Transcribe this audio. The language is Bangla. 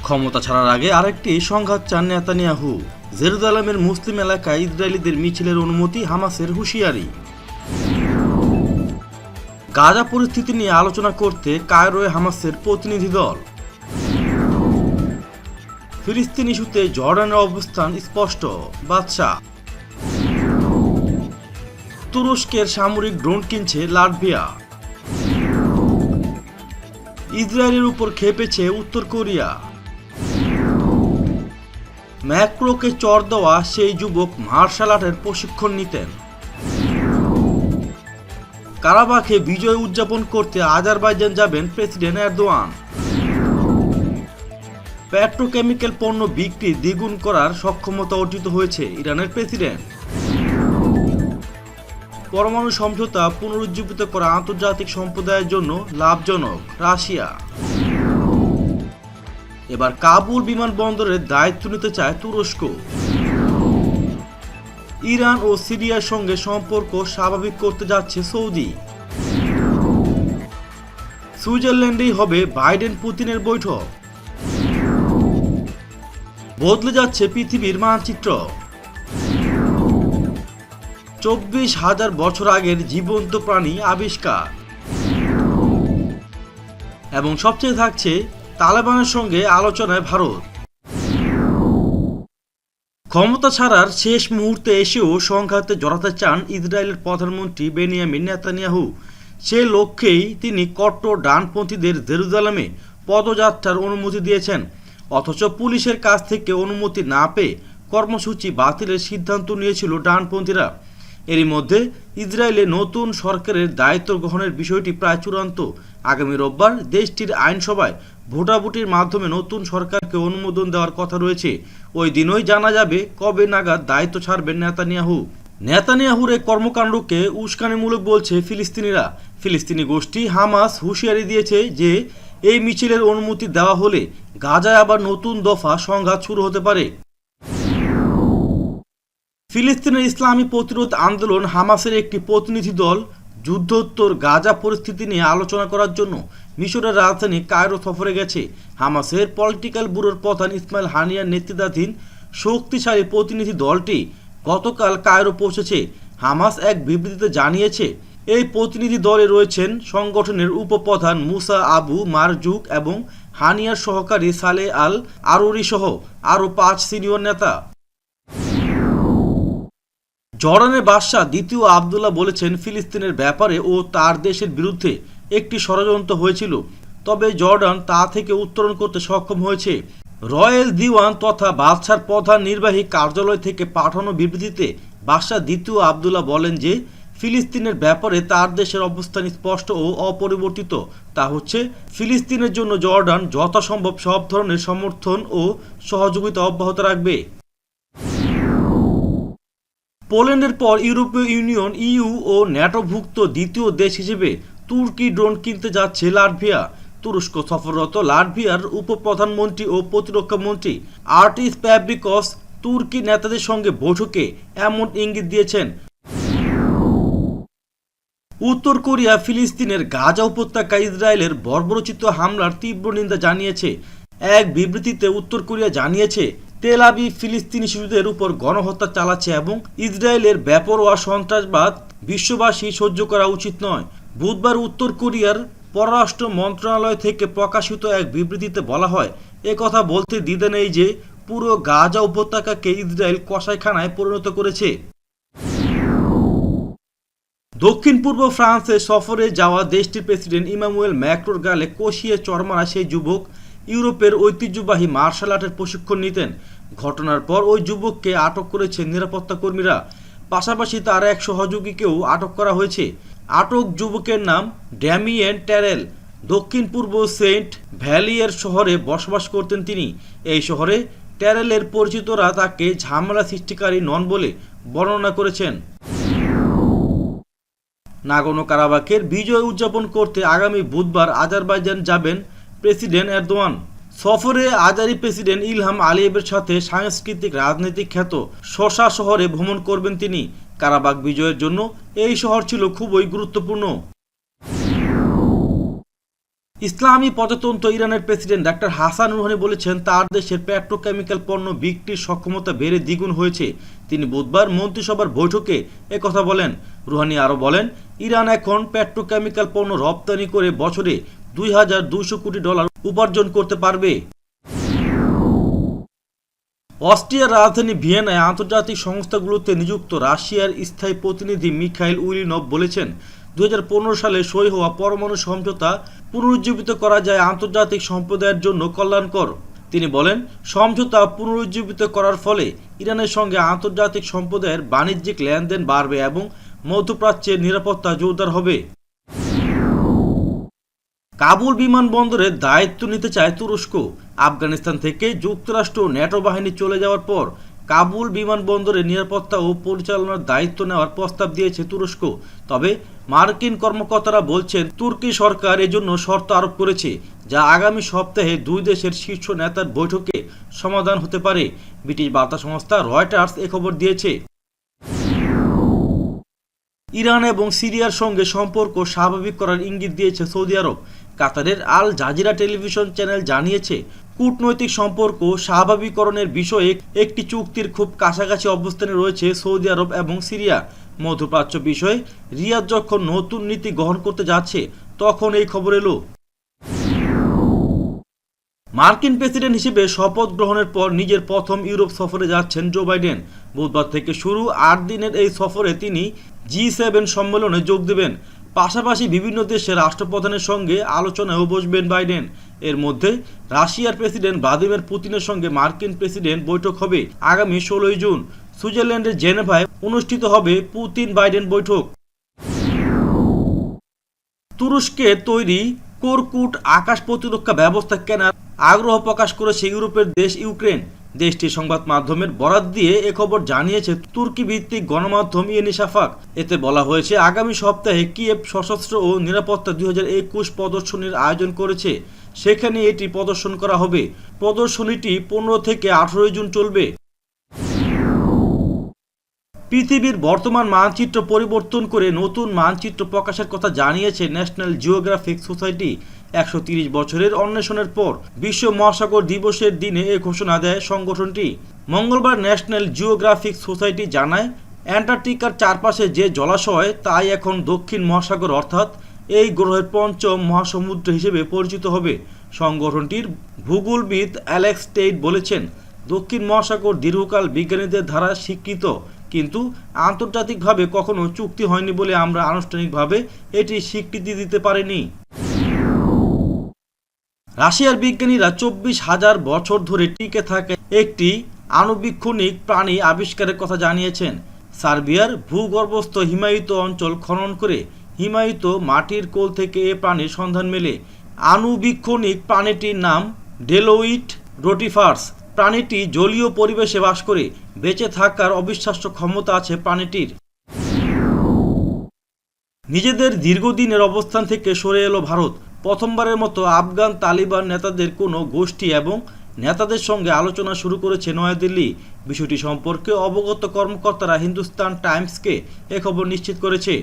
ক্ষমতা ছাড়ার আগে আরেকটি সংঘাত চান নেতানিয়াহু। জেরুজালেমের মুসলিম এলাকায় ইসরায়েলিদের মিছিলের অনুমতি, হামাসের হুঁশিয়ারি। গাজা পরিস্থিতি নিয়ে আলোচনা করতে কায়রোয় হামাসের প্রতিনিধি দল। ফিলিস্তিন ইস্যুতে জর্ডানের অবস্থান স্পষ্ট, বাদশা। তুরস্কের সামরিক ড্রোন কিনছে লাটভিয়া। ইসরায়েলের উপর ক্ষেপেছে উত্তর কোরিয়া। ম্যাক্রোকে চর দেওয়া সেই যুবক মার্শাল আর্টের প্রশিক্ষণ নিতেন। কারাবাখে বিজয় উদযাপন করতে আজারবাইজান যাবেন প্রেসিডেন্ট এরদোয়ান। পেট্রোকেমিক্যাল পণ্য বিক্রি দ্বিগুণ করার সক্ষমতা অর্জিত হয়েছে ইরানের প্রেসিডেন্ট। পরমাণু সমঝোতা পুনরুজ্জীবিত করা আন্তর্জাতিক সম্প্রদায়ের জন্য লাভজনক, রাশিয়া। এবার কাবুল বিমানবন্দরের দায়িত্ব নিতে চায় তুরস্ক। ইরান ও সিরিয়ার সঙ্গে সম্পর্ক স্বাভাবিক করতে যাচ্ছে সৌদি। সুইজারল্যান্ডেই হবে বাইডেন পুতিনের বৈঠক। বদলে যাচ্ছে পৃথিবীর মানচিত্র। 24,000 বছর আগের জীবন্ত প্রাণী আবিষ্কার। এবং সবচেয়ে থাকছে তালেবানের সঙ্গে আলোচনায় ভারত। ক্ষমতা ছাড়ার শেষ মুহূর্তে এসেও সংঘাতে জড়াতে চান ইসরায়েলের প্রধানমন্ত্রী বেনিয়ামিন নেতানিয়াহু। সে লক্ষ্যেই তিনি কট্টর ডানপন্থীদের জেরুজালেমে পদযাত্রার অনুমতি দিয়েছেন। অথচ পুলিশের কাছ থেকে অনুমতি না পেয়ে কর্মসূচি বাতিলের সিদ্ধান্ত নিয়েছিল ডানপন্থীরা। এরই মধ্যে ইসরায়েলে নতুন সরকারের দায়িত্ব গ্রহণের বিষয়টি প্রায় চূড়ান্ত। আগামী রোববার দেশটির আইনসভায় ভোটাভুটির মাধ্যমে নতুন সরকারকে অনুমোদন দেওয়ার কথা রয়েছে। ওই দিনই জানা যাবে কবে নাগাদ দায়িত্ব ছাড়বেন নেতানিয়াহু। নেতানিয়াহুর এই কর্মকাণ্ডকে উস্কানিমূলক বলছে ফিলিস্তিনিরা। ফিলিস্তিনি গোষ্ঠী হামাস হুঁশিয়ারি দিয়েছে যে এই মিছিলের অনুমতি দেওয়া হলে গাজায় আবার নতুন দফা সংঘাত শুরু হতে পারে। ফিলিস্তিনের ইসলামী প্রতিরোধ আন্দোলন হামাসের একটি প্রতিনিধি দল যুদ্ধোত্তর গাজা পরিস্থিতি নিয়ে আলোচনা করার জন্য মিশরের রাজধানী কায়রো সফরে গেছে। হামাসের পলিটিক্যাল ব্যুরোর প্রধান ইসমাইল হানিয়ার নেতৃত্বাধীন শক্তিশালী প্রতিনিধি দলটি গতকাল কায়রো পৌঁছেছে। হামাস এক বিবৃতিতে জানিয়েছে, এই প্রতিনিধি দলে রয়েছেন সংগঠনের উপপ্রধান মুসা আবু মারজুক এবং হানিয়ার সহকারী সালে আল আরুরি সহ আরও 5 সিনিয়র নেতা। জর্ডানের বাদশাহ দ্বিতীয় আবদুল্লাহ বলেছেন, ফিলিস্তিনের ব্যাপারে ও তার দেশের বিরুদ্ধে একটি ষড়যন্ত্র হয়েছিল, তবে জর্ডান তা থেকে উত্তরণ করতে সক্ষম হয়েছে। রয়্যাল দিওয়ান তথা বাদশার প্রধান নির্বাহী কার্যালয় থেকে পাঠানো বিবৃতিতে বাদশাহ দ্বিতীয় আবদুল্লাহ বলেন যে ফিলিস্তিনের ব্যাপারে তার দেশের অবস্থান স্পষ্ট ও অপরিবর্তিত। তা হচ্ছে, ফিলিস্তিনের জন্য জর্ডান যথাসম্ভব সব ধরনের সমর্থন ও সহযোগিতা অব্যাহত রাখবে। পোল্যান্ডের পর ইউরোপীয় ইউনিয়ন ইইউ ও ন্যাটোভুক্ত দ্বিতীয় দেশ হিসেবে তুর্কি ড্রোন কিনতে যাচ্ছে লাটভিয়া। তুরস্ক সফররত লাটভিয়ার উপপ্রধানমন্ত্রী ও প্রতিরক্ষা মন্ত্রী আর্টিস প্যাব্রিকস তুর্কি নেতাদের সঙ্গে বৈঠকে এমন ইঙ্গিত দিয়েছেন। উত্তর কোরিয়া ফিলিস্তিনের গাজা উপত্যকায় ইসরায়েলের বর্বরোচিত হামলার তীব্র নিন্দা জানিয়েছে। এক বিবৃতিতে উত্তর কোরিয়া জানিয়েছে, তেল আবিব ফিলিস্তিনি শিশুদের উপর গণহত্যা চালাচ্ছে এবং ইসরায়েলের বেপরোয়া সন্ত্রাসবাদ বিশ্ববাসী সহ্য করা উচিত নয়। বুধবার উত্তর কোরিয়ার পররাষ্ট্র মন্ত্রণালয় থেকে প্রকাশিত এক বিবৃতিতে বলা হয়, একথা বলতে দ্বিধা নেই যে পুরো গাজা উপত্যকাকে ইসরায়েল কসাইখানায় পরিণত করেছে। দক্ষিণ পূর্ব ফ্রান্সে সফরে যাওয়া দেশটির প্রেসিডেন্ট ইমানুয়েল ম্যাক্রোর গালে কষিয়ে চড়মারা সেই যুবক ইউরোপের ঐতিহ্যবাহী মার্শাল আর্টের প্রশিক্ষণ নিতেন। ঘটনার পর ওই যুবককে আটক করেছেন নিরাপত্তা কর্মীরা। পাশাপাশি তার এক সহযোগীকেও আটক করা হয়েছে। আটক যুবকের নাম ড্যামিয়েন ট্যারেল। দক্ষিণ পূর্ব সেন্ট ভ্যালিয়ের শহরে বসবাস করতেন তিনি। এই শহরে ট্যারেলের পরিচিতরা তাকে ঝামেলা সৃষ্টিকারী নন বলে বর্ণনা করেছেন। নাগোর্নো কারাবাখের বিজয় উদযাপন করতে আগামী বুধবার আজারবাইজান যাবেন প্রেসিডেন্ট এরদোয়ান। সফরে আজারি প্রেসিডেন্ট ইলহাম আলিয়েভের সাথে সাংস্কৃতিক রাজনৈতিক খ্যাত শসা শহরে ভ্রমণ করবেন তিনি। কারাবাখ বিজয়ের জন্য এই শহর ছিল খুবই গুরুত্বপূর্ণ। ইসলামী প্রজাতন্ত্র ইরানের প্রেসিডেন্ট ডাক্তার হাসান রুহানি বলেছেন তার দেশের পেট্রোকেমিক্যাল পণ্য বিক্রির সক্ষমতা বেড়ে দ্বিগুণ হয়েছে। তিনি বুধবার মন্ত্রিসভার বৈঠকে একথা বলেন। রুহানি আরও বলেন, ইরান এখন পেট্রোকেমিক্যাল পণ্য রপ্তানি করে বছরে $2,200 কোটি উপার্জন করতে পারবে। অস্ট্রিয়ার রাজধানী ভিয়েনায় আন্তর্জাতিক সংস্থাগুলোতে নিযুক্ত রাশিয়ার স্থায়ী প্রতিনিধি মিখাইল উলিনভ বলেছেন 2015 সালে সই হওয়া পরমাণু সমঝোতা পুনরুজ্জীবিত করা যায় আন্তর্জাতিক সম্প্রদায়ের জন্য কল্যাণকর। তিনি বলেন, সমঝোতা পুনরুজ্জীবিত করার ফলে ইরানের সঙ্গে আন্তর্জাতিক সম্প্রদায়ের বাণিজ্যিক লেনদেন বাড়বে এবং মধ্যপ্রাচ্যের নিরাপত্তা জোরদার হবে। কাবুল বিমানবন্দরের দায়িত্ব নিতে চায় তুরস্ক। আফগানিস্তান থেকে যুক্তরাষ্ট্র ন্যাটো বাহিনী চলে যাওয়ার পর কাবুল বিমানবন্দরের নিরাপত্তা ও পরিচালনার দায়িত্ব নেওয়ার প্রস্তাব দিয়েছে তুরস্ক। তবে মার্কিন কর্মকর্তারা বলছেন তুর্কি সরকার এজন্য শর্ত আরোপ করেছে, যা আগামী সপ্তাহে দুই দেশের শীর্ষ নেতার বৈঠকে সমাধান হতে পারে। ব্রিটিশ বার্তা সংস্থা রয়টার্স এ খবর দিয়েছে। ইরান এবং সিরিয়ার সঙ্গে সম্পর্ক স্বাভাবিক করার ইঙ্গিত দিয়েছে সৌদি আরব। কাতারের আল জাজিরা টেলিভিশন চ্যানেল জানিয়েছে, কূটনৈতিক সম্পর্ক স্বাভাবিকরণের বিষয়ে একটি চুক্তির খুব কাছাকাছি অবস্থানে রয়েছে সৌদি আরব এবং সিরিয়া। মধ্যপ্রাচ্য বিষয়ে রিয়াদ যখন নতুন নীতি গ্রহণ করতে যাচ্ছে তখন এই খবর এলো। মার্কিন প্রেসিডেন্ট হিসেবে শপথ গ্রহণের পর নিজের প্রথম ইউরোপ সফরে যাচ্ছেন জো বাইডেন। বুধবার থেকে শুরু 8 দিনের এই সফরে তিনি G7 সম্মেলনে যোগ দেবেন। পাশাপাশি বিভিন্ন দেশের রাষ্ট্রপ্রধানের সঙ্গে আলোচনায়ও বসবেন বাইডেন। এর মধ্যে রাশিয়ার প্রেসিডেন্ট ভ্লাদিমির পুতিনের সঙ্গে মার্কিন প্রেসিডেন্ট বৈঠক হবে আগামী 16 জুন। সুইজারল্যান্ডের জেনেভায় অনুষ্ঠিত হবে পুতিন বাইডেন বৈঠক। তুরস্কের তৈরি কোরকুট আকাশ প্রতিরক্ষা ব্যবস্থা কেনার আগ্রহ প্রকাশ করেছে ইউরোপের দেশ ইউক্রেন। দেশটির সংবাদ মাধ্যমের বরাত দিয়ে এ খবর জানিয়েছে তুর্কি ভিত্তিক গণমাধ্যম ইয়েনি শাফাক। এতে বলা হয়েছে, আগামী সপ্তাহে কিয়েভ সশস্ত্র ও নিরাপত্তা 2021 প্রদর্শনীর আয়োজন করেছে। সেখানে এটি প্রদর্শন করা হবে। প্রদর্শনীটি 15 থেকে 18 জুন চলবে। পৃথিবীর বর্তমান মানচিত্র পরিবর্তন করে নতুন মানচিত্র প্রকাশের কথা জানিয়েছে ন্যাশনাল জিওগ্রাফিক সোসাইটি। 130 বছরের অন্বেষণের পর বিশ্ব মহাসাগর দিবসের দিনে এ ঘোষণা দেয় সংগঠনটি। মঙ্গলবার ন্যাশনাল জিওগ্রাফিক সোসাইটি জানায়, অ্যান্টার্কটিকার চারপাশে যে জলাশয় তাই এখন দক্ষিণ মহাসাগর অর্থাৎ এই গ্রহের পঞ্চম মহাসমুদ্র হিসেবে পরিচিত হবে। সংগঠনটির ভূগোলবিদ অ্যালেক্স টেইট বলেছেন, দক্ষিণ মহাসাগর দীর্ঘকাল বিজ্ঞানীদের দ্বারা স্বীকৃত, কিন্তু আন্তর্জাতিকভাবে কখনো চুক্তি হয়নি বলে আমরা আনুষ্ঠানিকভাবে এটি স্বীকৃতি দিতে পারিনি। রাশিয়ার বিজ্ঞানীরা 24,000 বছর ধরে টিকে থাকা একটি আণুবীক্ষণিক প্রাণী আবিষ্কারের কথা জানিয়েছেন। সার্বিয়ার ভূগর্ভস্থ হিমায়িত অঞ্চল খনন করে হিমায়িত মাটির কোল থেকে এ প্রাণীর সন্ধান মেলে। আণুবীক্ষণিক প্রাণীটির নাম ডেলোইট রোটিফার্স। প্রাণীটি জলীয় পরিবেশে বাস করে। বেঁচে থাকার অবিশ্বাস্য ক্ষমতা আছে প্রাণীটির। নিজেদের দীর্ঘদিনের অবস্থান থেকে সরে এলো ভারত। প্রথমবারের মতো আফগান তালিবান নেতাদের কোনো গোষ্ঠী এবং নেতাদের সঙ্গে আলোচনা শুরু করেছে নয়াদিল্লি। বিষয়টি সম্পর্কে অবগত কর্মকর্তারা হিন্দুস্তান টাইমসকে এ খবর নিশ্চিত করেছে।